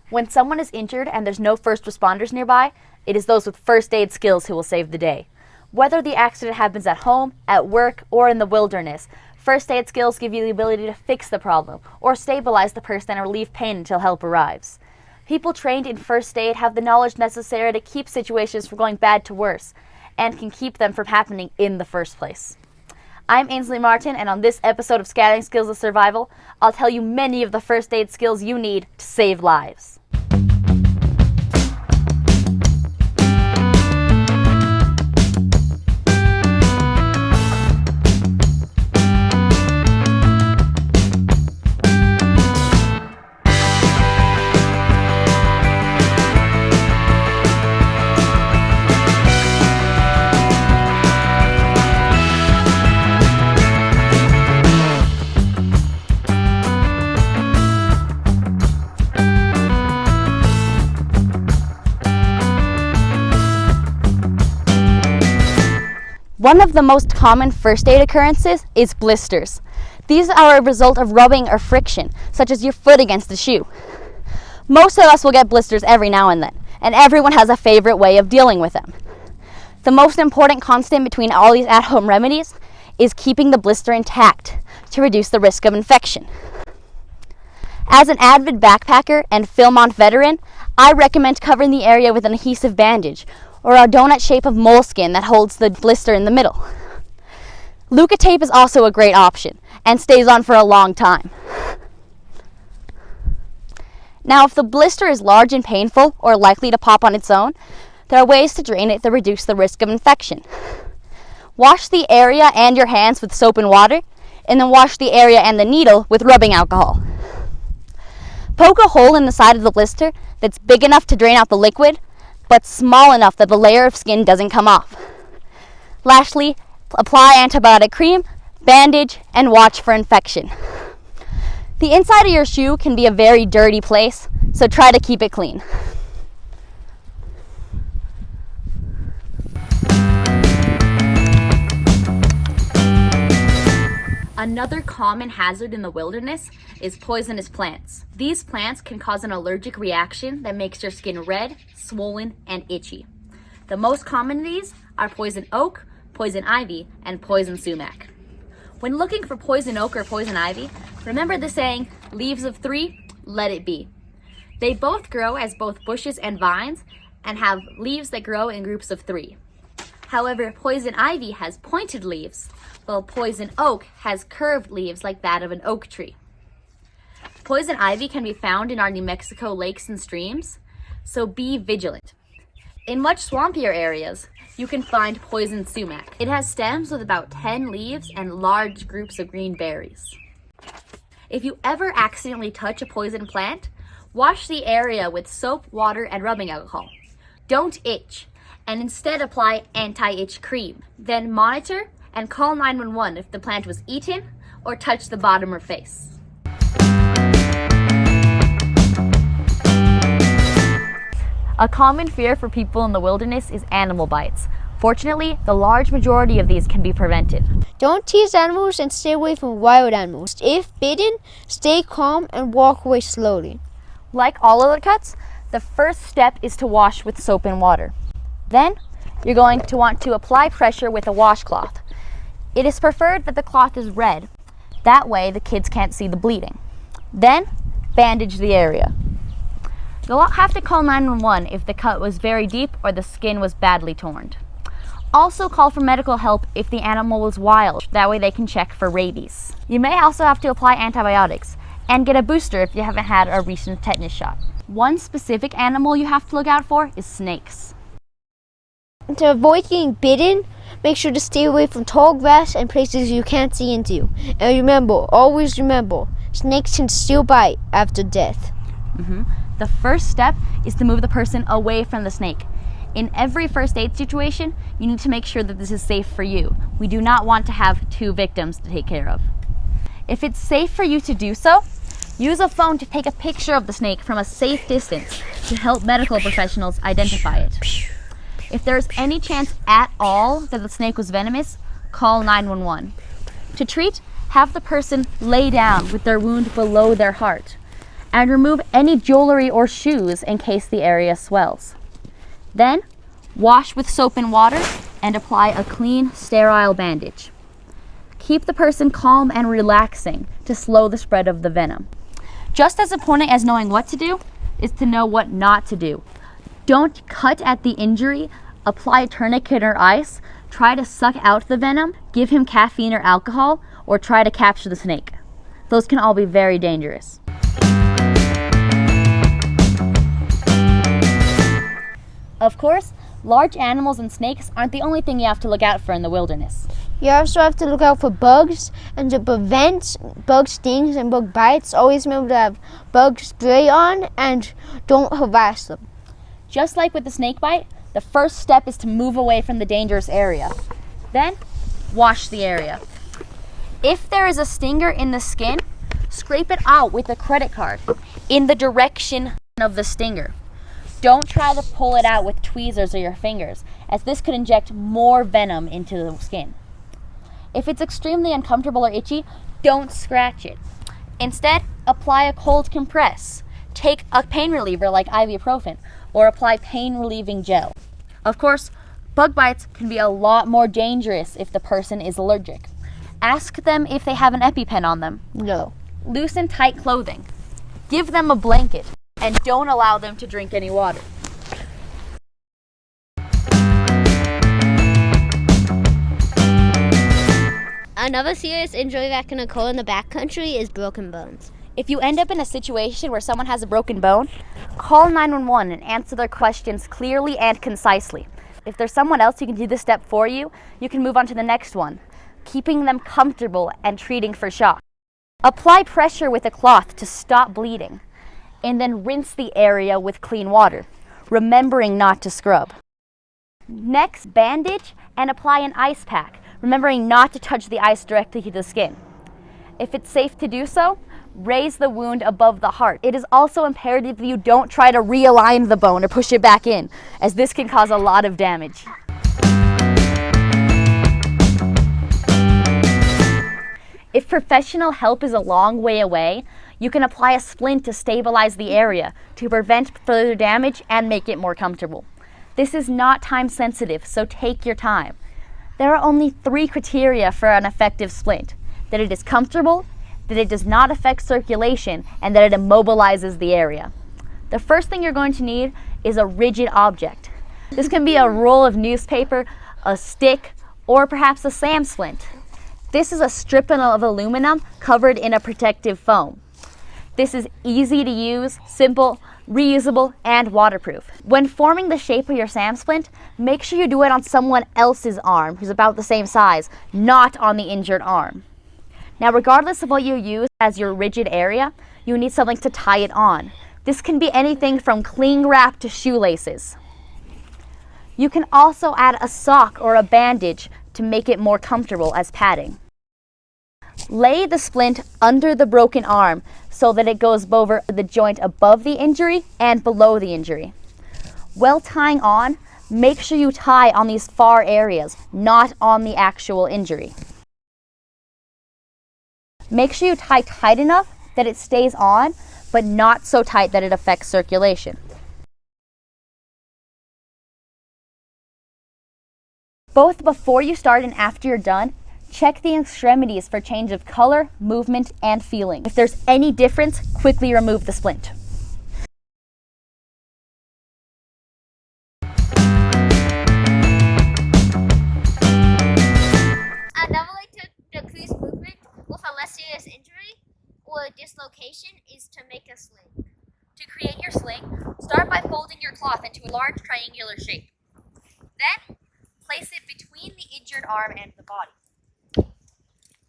When someone is injured and there's no first responders nearby, it is those with first aid skills who will save the day. Whether the accident happens at home, at work, or in the wilderness, first aid skills give you the ability to fix the problem or stabilize the person and relieve pain until help arrives. People trained in first aid have the knowledge necessary to keep situations from going bad to worse and can keep them from happening in the first place. I'm Ainsley Martin, and on this episode of Scattering Skills of Survival, I'll tell you many of the first aid skills you need to save lives. One of the most common first aid occurrences is blisters. These are a result of rubbing or friction, such as your foot against a shoe. Most of us will get blisters every now and then, and everyone has a favorite way of dealing with them. The most important constant between all these at-home remedies is keeping the blister intact to reduce the risk of infection. As an avid backpacker and Philmont veteran, I recommend covering the area with an adhesive bandage or a donut shape of moleskin that holds the blister in the middle. Luca tape is also a great option and stays on for a long time. Now, if the blister is large and painful or likely to pop on its own, there are ways to drain it to reduce the risk of infection. Wash the area and your hands with soap and water, and then wash the area and the needle with rubbing alcohol. Poke a hole in the side of the blister that's big enough to drain out the liquid, but small enough that the layer of skin doesn't come off. Lastly, apply antibiotic cream, bandage, and watch for infection. The inside of your shoe can be a very dirty place, so try to keep it clean. Another common hazard in the wilderness is poisonous plants. These plants can cause an allergic reaction that makes your skin red, swollen, and itchy. The most common of these are poison oak, poison ivy, and poison sumac. When looking for poison oak or poison ivy, remember the saying, leaves of three, let it be. They both grow as both bushes and vines and have leaves that grow in groups of three. However, poison ivy has pointed leaves, while poison oak has curved leaves like that of an oak tree. Poison ivy can be found in our New Mexico lakes and streams, so be vigilant. In much swampier areas, you can find poison sumac. It has stems with about 10 leaves and large groups of green berries. If you ever accidentally touch a poison plant, wash the area with soap, water, and rubbing alcohol. Don't itch, and instead apply anti-itch cream. Then monitor and call 911 if the plant was eaten or touched the bottom or face. A common fear for people in the wilderness is animal bites. Fortunately, the large majority of these can be prevented. Don't tease animals and stay away from wild animals. If bitten, stay calm and walk away slowly. Like all other cuts, the first step is to wash with soap and water. Then, you're going to want to apply pressure with a washcloth. It is preferred that the cloth is red. That way, the kids can't see the bleeding. Then, bandage the area. You'll have to call 911 if the cut was very deep or the skin was badly torn. Also call for medical help if the animal was wild. That way they can check for rabies. You may also have to apply antibiotics and get a booster if you haven't had a recent tetanus shot. One specific animal you have to look out for is snakes. To avoid getting bitten, make sure to stay away from tall grass and places you can't see into. And remember, always remember, snakes can still bite after death. The first step is to move the person away from the snake. In every first aid situation, you need to make sure that this is safe for you. We do not want to have two victims to take care of. If it's safe for you to do so, use a phone to take a picture of the snake from a safe distance to help medical professionals identify it. If there's any chance at all that the snake was venomous, call 911. To treat, have the person lay down with their wound below their heart. and remove any jewelry or shoes in case the area swells. Then, wash with soap and water and apply a clean, sterile bandage. Keep the person calm and relaxing to slow the spread of the venom. Just as important as knowing what to do is to know what not to do. Don't cut at the injury, apply a tourniquet or ice, try to suck out the venom, give him caffeine or alcohol, or try to capture the snake. Those can all be very dangerous. Of course, large animals and snakes aren't the only thing you have to look out for in the wilderness. You also have to look out for bugs, and to prevent bug stings and bug bites, always remember to have bug spray on and don't harass them. Just like with the snake bite, the first step is to move away from the dangerous area. Then, wash the area. If there is a stinger in the skin, scrape it out with a credit card in the direction of the stinger. Don't try to pull it out with tweezers or your fingers, as this could inject more venom into the skin. If it's extremely uncomfortable or itchy, don't scratch it. Instead, apply a cold compress. Take a pain reliever like ibuprofen, or apply pain-relieving gel. Of course, bug bites can be a lot more dangerous if the person is allergic. Ask them if they have an EpiPen on them. No. Loosen tight clothing. Give them a blanket, and don't allow them to drink any water. Another serious injury that can occur in the backcountry is broken bones. If you end up in a situation where someone has a broken bone, call 911 and answer their questions clearly and concisely. If there's someone else who can do this step for you, you can move on to the next one, keeping them comfortable and treating for shock. Apply pressure with a cloth to stop bleeding, and then rinse the area with clean water, remembering not to scrub. Next, bandage and apply an ice pack, remembering not to touch the ice directly to the skin. If it's safe to do so, raise the wound above the heart. It is also imperative that you don't try to realign the bone or push it back in, as this can cause a lot of damage. If professional help is a long way away, you can apply a splint to stabilize the area to prevent further damage and make it more comfortable. This is not time sensitive, so take your time. There are only 3 criteria for an effective splint: that it is comfortable, that it does not affect circulation, and that it immobilizes the area. The first thing you're going to need is a rigid object. This can be a roll of newspaper, a stick, or perhaps a SAM splint. This is a strip of aluminum covered in a protective foam. This is easy to use, simple, reusable, and waterproof. When forming the shape of your SAM splint, make sure you do it on someone else's arm who's about the same size, not on the injured arm. Now, regardless of what you use as your rigid area, you need something to tie it on. This can be anything from cling wrap to shoelaces. You can also add a sock or a bandage to make it more comfortable as padding. Lay the splint under the broken arm so that it goes over the joint above the injury and below the injury. While tying on, make sure you tie on these far areas, not on the actual injury. Make sure you tie tight enough that it stays on, but not so tight that it affects circulation. Both before you start and after you're done, check the extremities for change of color, movement, and feeling. If there's any difference, quickly remove the splint. Another way to decrease movement with a less serious injury or dislocation is to make a sling. To create your sling, start by folding your cloth into a large triangular shape. Then, place it between the injured arm and the body.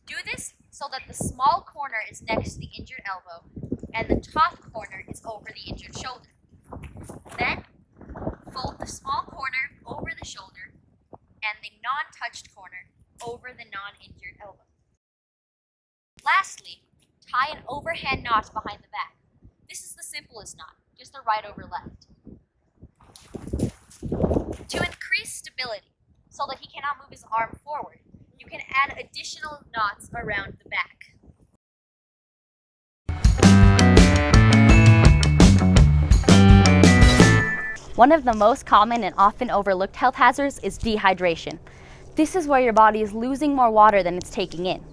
Do this so that the small corner is next to the injured elbow and the top corner is over the injured shoulder. Then, fold the small corner over the shoulder and the non-touched corner over the non-injured elbow. Lastly, tie an overhand knot behind the back. This is the simplest knot, just a right over left. To increase stability, so that he cannot move his arm forward, you can add additional knots around the back. One of the most common and often overlooked health hazards is dehydration. This is where your body is losing more water than it's taking in.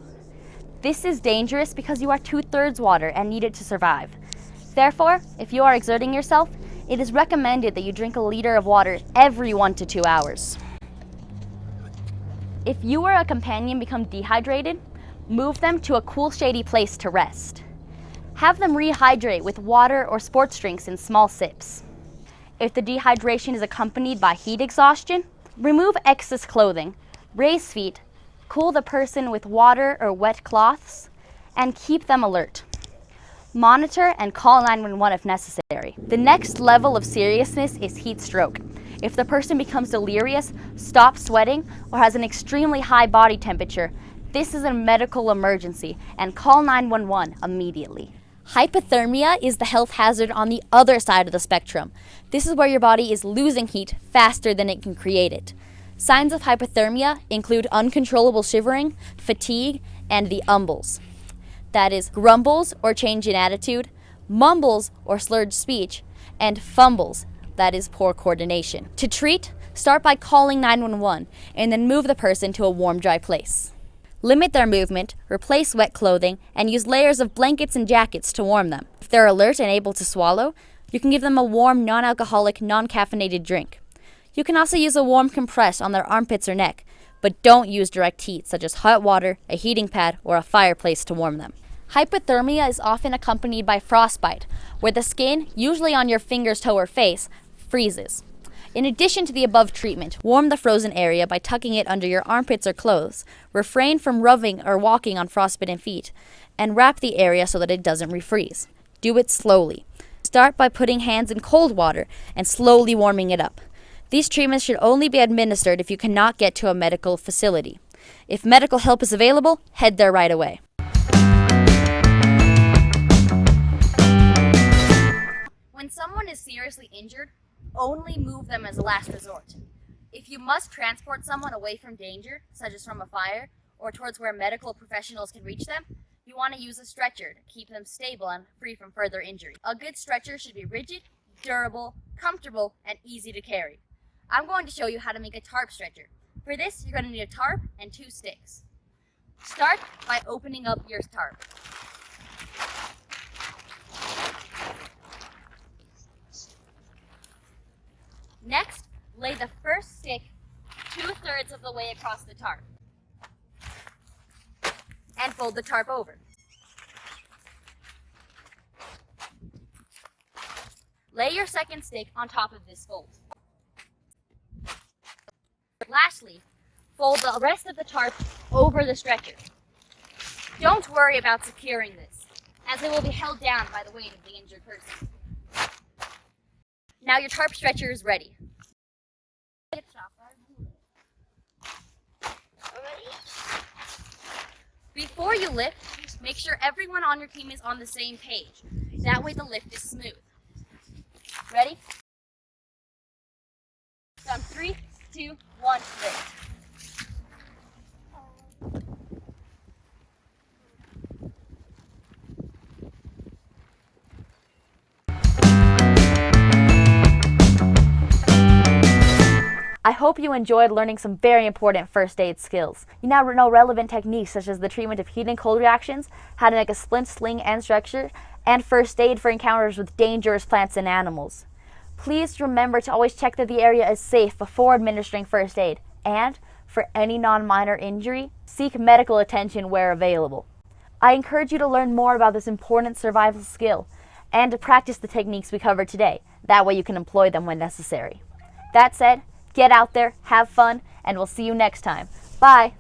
This is dangerous because you are 2/3 water and need it to survive. Therefore, if you are exerting yourself, it is recommended that you drink a liter of water every 1 to 2 hours. If you or a companion become dehydrated, move them to a cool, shady place to rest. Have them rehydrate with water or sports drinks in small sips. If the dehydration is accompanied by heat exhaustion, remove excess clothing, raise feet, cool the person with water or wet cloths, and keep them alert. Monitor and call 911 if necessary. The next level of seriousness is heat stroke. If the person becomes delirious, stops sweating, or has an extremely high body temperature, this is a medical emergency and call 911 immediately. Hypothermia is the health hazard on the other side of the spectrum. This is where your body is losing heat faster than it can create it. Signs of hypothermia include uncontrollable shivering, fatigue, and the umbles. That is grumbles or change in attitude, mumbles or slurred speech, and fumbles, that is poor coordination. To treat, start by calling 911 and then move the person to a warm, dry place. Limit their movement, replace wet clothing, and use layers of blankets and jackets to warm them. If they're alert and able to swallow, you can give them a warm, non-alcoholic, non-caffeinated drink. You can also use a warm compress on their armpits or neck, but don't use direct heat such as hot water, a heating pad, or a fireplace to warm them. Hypothermia is often accompanied by frostbite, where the skin, usually on your fingers, toe, or face, freezes. In addition to the above treatment, warm the frozen area by tucking it under your armpits or clothes, refrain from rubbing or walking on frostbitten feet, and wrap the area so that it doesn't refreeze. Do it slowly. Start by putting hands in cold water and slowly warming it up. These treatments should only be administered if you cannot get to a medical facility. If medical help is available, head there right away. When someone is seriously injured, only move them as a last resort. If you must transport someone away from danger, such as from a fire, or towards where medical professionals can reach them, you want to use a stretcher to keep them stable and free from further injury. A good stretcher should be rigid, durable, comfortable, and easy to carry. I'm going to show you how to make a tarp stretcher. For this, you're going to need a tarp and 2 sticks. Start by opening up your tarp. Next, lay the first stick 2/3 of the way across the tarp and fold the tarp over. Lay your second stick on top of this fold. Lastly, fold the rest of the tarp over the stretcher. Don't worry about securing this, as it will be held down by the weight of the injured person. Now your tarp stretcher is ready. Before you lift, make sure everyone on your team is on the same page. That way the lift is smooth. Ready? On 3, 2, 1, lift. I hope you enjoyed learning some very important first aid skills. You now know relevant techniques such as the treatment of heat and cold reactions, how to make a splint, sling, and structure, and first aid for encounters with dangerous plants and animals. Please remember to always check that the area is safe before administering first aid, and for any non-minor injury, seek medical attention where available. I encourage you to learn more about this important survival skill and to practice the techniques we covered today. That way you can employ them when necessary. That said, get out there, have fun, and we'll see you next time. Bye!